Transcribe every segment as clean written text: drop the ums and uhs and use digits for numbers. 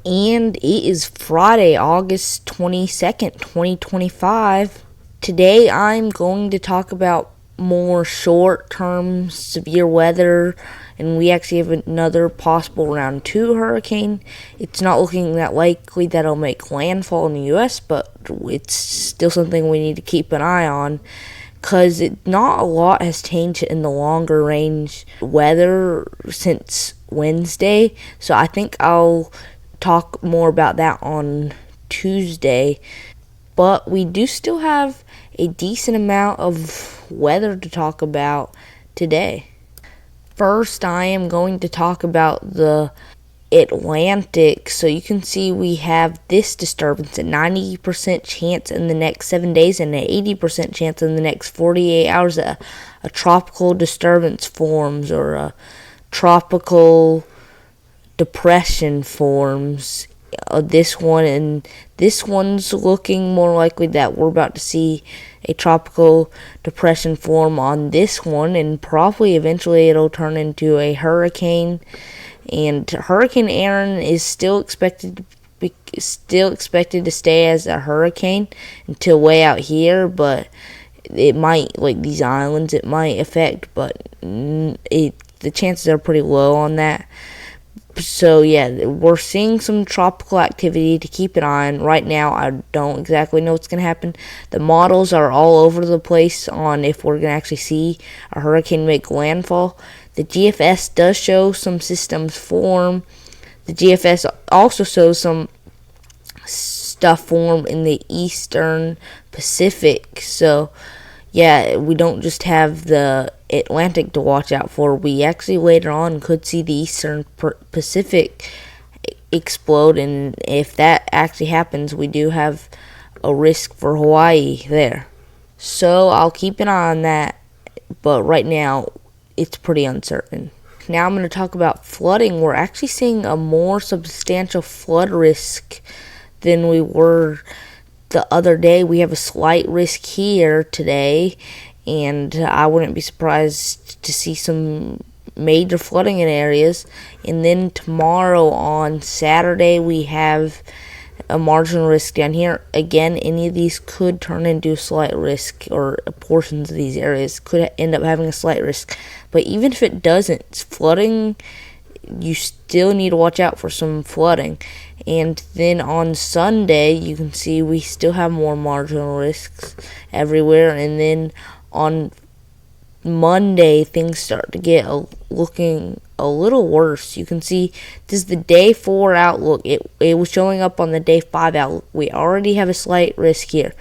And it is Friday, August 22nd, 2025. Today I'm going to talk about more short-term severe weather, and we actually have another possible round 2 hurricane. It's not looking that likely that it'll make landfall in the U.S., but it's still something we need to keep an eye on, because not a lot has changed in the longer range weather since Wednesday. So I think I'll talk more about that on Tuesday. But we do still have a decent amount of weather to talk about today. First, I am going to talk about the Atlantic. So you can see we have this disturbance, a 90% chance in the next 7 days and an 80% chance in the next 48 hours that a tropical disturbance forms, or a tropical depression forms. This one's looking more likely that we're about to see a tropical depression form on this one, and probably eventually it'll turn into a hurricane. And Hurricane Aaron is still expected to stay as a hurricane until way out here, but it might, like these islands, it might affect, but the chances are pretty low on that. So yeah, we're seeing some tropical activity to keep an eye on. Right now, I don't exactly know what's going to happen. The models are all over the place on if we're going to actually see a hurricane make landfall. The GFS does show some systems form. The GFS also shows some stuff form in the eastern Pacific. So yeah, we don't just have the Atlantic to watch out for. We actually later on could see the eastern Pacific explode, and if that actually happens, we do have a risk for Hawaii there. So I'll keep an eye on that, but right now it's pretty uncertain. Now I'm going to talk about flooding. We're actually seeing a more substantial flood risk than we were the other day. We have a slight risk here today, and I wouldn't be surprised to see some major flooding in areas. And then tomorrow on Saturday, we have a marginal risk down here. Again, any of these could turn into a slight risk, or portions of these areas could end up having a slight risk. But even if it doesn't, flooding, you still need to watch out for some flooding. And then on Sunday, you can see we still have more marginal risks everywhere. And then on Monday, things start to get looking a little worse. You can see this is the day 4 outlook. It was showing up on the day 5 outlook. We already have a slight risk here,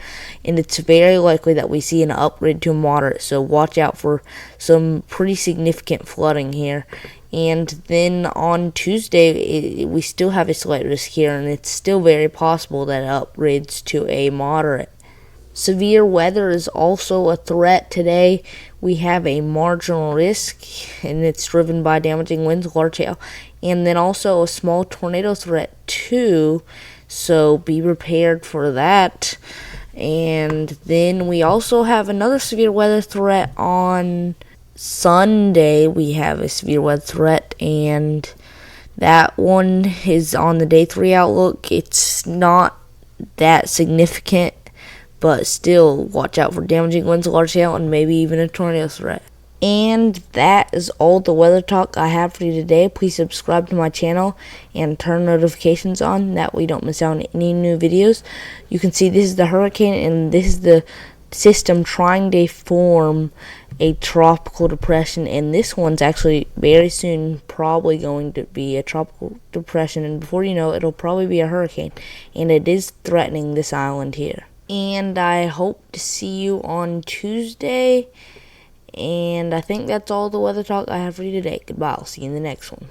and it's very likely that we see an upgrade to a moderate. So watch out for some pretty significant flooding here. And then on Tuesday, we still have a slight risk here, and it's still very possible that it upgrades to a moderate. Severe weather is also a threat today. We have a marginal risk, and it's driven by damaging winds, large hail, and then also a small tornado threat too. So be prepared for that. And then we also have another severe weather threat on Sunday. We have a severe weather threat, and that one is on the day 3 outlook. It's not that significant, but still watch out for damaging winds, large hail, and maybe even a tornado threat. And that is all the weather talk I have for you today. Please subscribe to my channel and turn notifications on, that way you don't miss out on any new videos. You can see this is the hurricane, and this is the system trying to form a tropical depression, and this one's actually very soon probably going to be a tropical depression, and before you know it, it'll probably be a hurricane, and it is threatening this island here. And I hope to see you on Tuesday. And I think that's all the weather talk I have for you today. Goodbye. I'll see you in the next one.